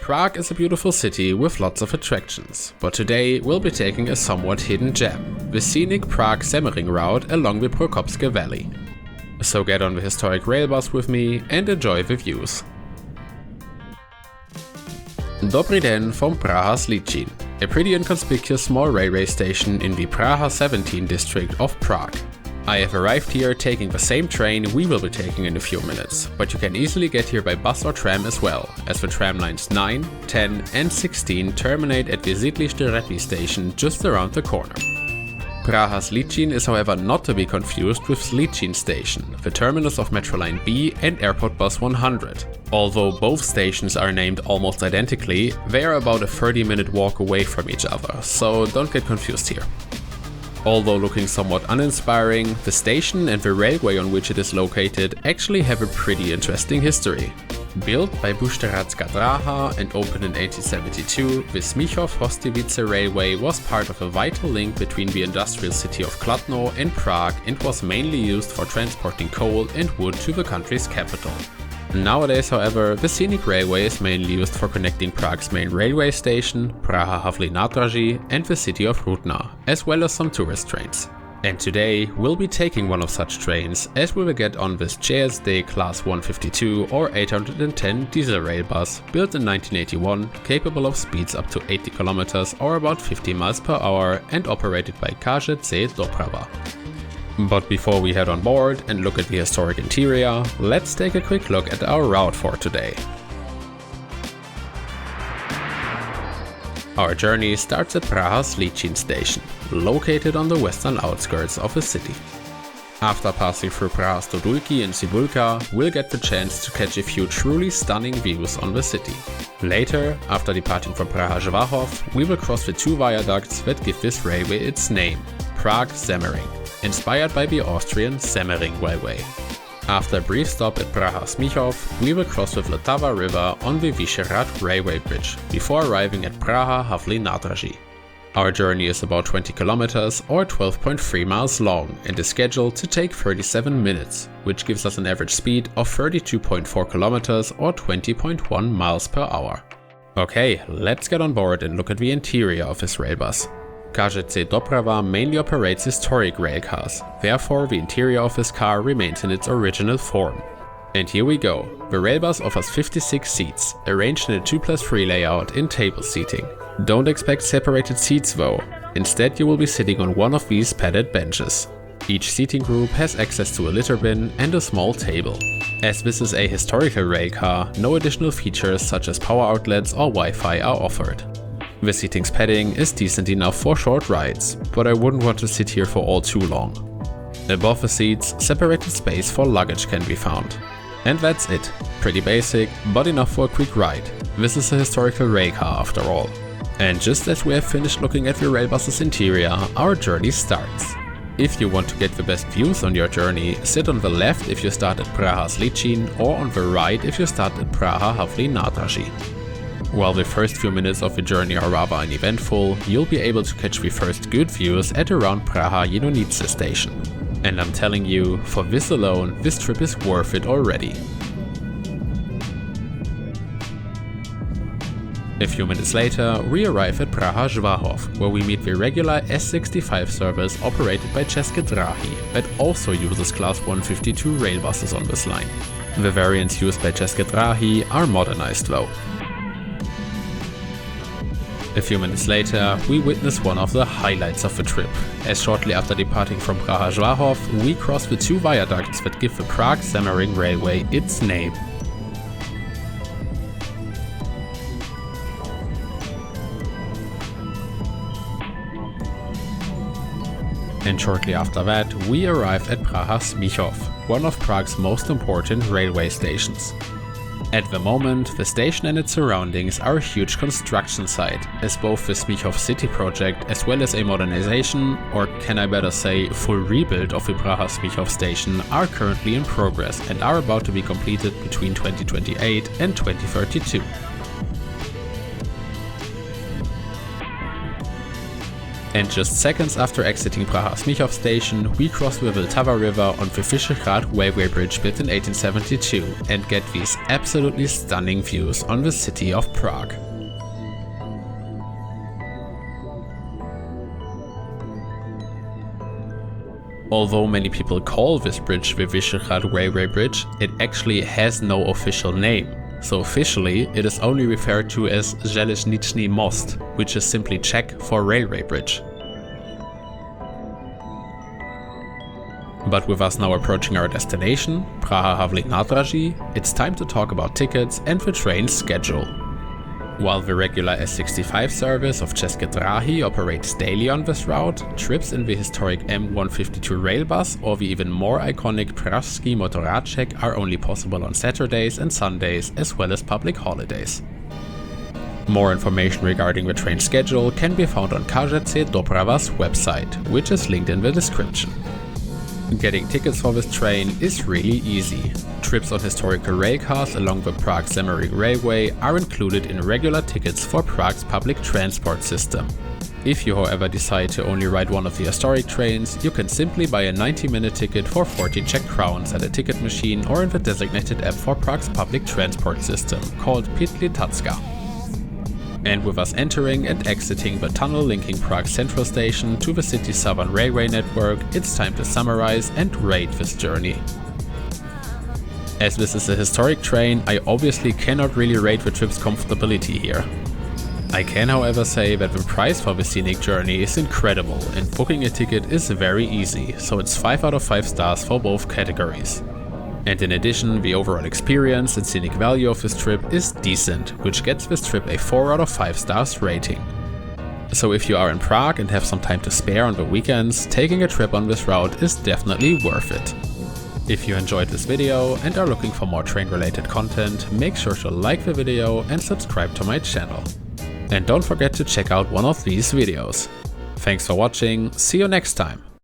Prague is a beautiful city with lots of attractions, but today we'll be taking a somewhat hidden gem, the scenic Prague Semmering route along the Prokopske Valley. So get on the historic rail bus with me and enjoy the views. Dobrý den from Praha Zličín, a pretty inconspicuous small railway station in the Praha 17 district of Prague. I have arrived here taking the same train we will be taking in a few minutes, but you can easily get here by bus or tram as well, as the tram lines 9, 10 and 16 terminate at the Zličín station just around the corner. Praha Zličín is however not to be confused with Zličín station, the terminus of Metro Line B and Airport Bus 100. Although both stations are named almost identically, they are about a 30-minute walk away from each other, so don't get confused here. Although looking somewhat uninspiring, the station and the railway on which it is located actually have a pretty interesting history. Built by Vyšehradská Dráha and opened in 1872, the Smíchov-Hostivice Railway was part of a vital link between the industrial city of Kladno and Prague and was mainly used for transporting coal and wood to the country's capital. Nowadays, however, the Scenic Railway is mainly used for connecting Prague's main railway station, Praha hlavní nádraží, and the city of Rudna, as well as some tourist trains. And today, we'll be taking one of such trains, as we will get on this KŽC Class 152 or 810 diesel rail bus, built in 1981, capable of speeds up to 80 km or about 50 miles per hour and operated by KŽC Doprava. But before we head on board and look at the historic interior, let's take a quick look at our route for today. Our journey starts at Praha Zličín station, located on the western outskirts of the city. After passing through Praha Stodulky and Cibulka, we'll get the chance to catch a few truly stunning views on the city. Later, after departing from Praha Zličín, we will cross the two viaducts that give this railway its name, Prague Semmering, inspired by the Austrian Semmering Railway. After a brief stop at Praha Smíchov, we will cross the Vltava river on the Vyšehrad railway bridge, before arriving at Praha hlavní nádraží. Our journey is about 20 kilometers or 12.3 miles long and is scheduled to take 37 minutes, which gives us an average speed of 32.4 kilometers or 20.1 miles per hour. Okay, let's get on board and look at the interior of this rail bus. KŽC Doprava mainly operates historic rail cars, therefore the interior of this car remains in its original form. And here we go. The rail bus offers 56 seats, arranged in a 2+3 layout in table seating. Don't expect separated seats though, instead you will be sitting on one of these padded benches. Each seating group has access to a litter bin and a small table. As this is a historical rail car, no additional features such as power outlets or Wi-Fi are offered. The seating's padding is decent enough for short rides, but I wouldn't want to sit here for all too long. Above the seats, separated space for luggage can be found. And that's it. Pretty basic, but enough for a quick ride. This is a historical rail car after all. And just as we have finished looking at the rail bus's interior, our journey starts. If you want to get the best views on your journey, sit on the left if you start at Praha Zličín or on the right if you start at Praha hlavní nádraží. While the first few minutes of the journey are rather uneventful, you'll be able to catch the first good views at around Praha Jínovice station. And I'm telling you, for this alone, this trip is worth it already. A few minutes later, we arrive at Praha Zličín, where we meet the regular S65 service operated by České dráhy that also uses Class 152 rail buses on this line. The variants used by České dráhy are modernized though. A few minutes later, we witness one of the highlights of the trip, as shortly after departing from Praha Zličín, we cross the two viaducts that give the Prague Semmering Railway its name. And shortly after that, we arrive at Praha Smíchov, one of Prague's most important railway stations. At the moment, the station and its surroundings are a huge construction site, as both the Smíchov city project as well as a modernization, or can I better say full rebuild of the Praha Smíchov station are currently in progress and are about to be completed between 2028 and 2032. And just seconds after exiting Praha Zličín station, we cross the Vltava river on the Vyšehrad railway bridge built in 1872 and get these absolutely stunning views on the city of Prague. Although many people call this bridge the Vyšehrad railway bridge, it actually has no official name. So officially, it is only referred to as Železničný most, which is simply Czech for railway bridge. But with us now approaching our destination, Praha hlavní nádraží, it's time to talk about tickets and the train schedule. While the regular S65 service of České dráhy operates daily on this route, trips in the historic M152 rail bus or the even more iconic Pražský motorádček are only possible on Saturdays and Sundays as well as public holidays. More information regarding the train schedule can be found on KŽC Doprava's website, which is linked in the description. Getting tickets for this train is really easy. Trips on historical railcars along the Prague Semmering Railway are included in regular tickets for Prague's public transport system. If you, however, decide to only ride one of the historic trains, you can simply buy a 90-minute ticket for 40 Czech crowns at a ticket machine or in the designated app for Prague's public transport system, called Pytlitacka. And with us entering and exiting the tunnel linking Prague Central Station to the city's southern railway network, it's time to summarize and rate this journey. As this is a historic train, I obviously cannot really rate the trip's comfortability here. I can, however, say that the price for the scenic journey is incredible and booking a ticket is very easy, so it's 5 out of 5 stars for both categories. And in addition, the overall experience and scenic value of this trip is decent, which gets this trip a 4 out of 5 stars rating. So if you are in Prague and have some time to spare on the weekends, taking a trip on this route is definitely worth it. If you enjoyed this video and are looking for more train related content, make sure to like the video and subscribe to my channel. And don't forget to check out one of these videos. Thanks for watching, see you next time!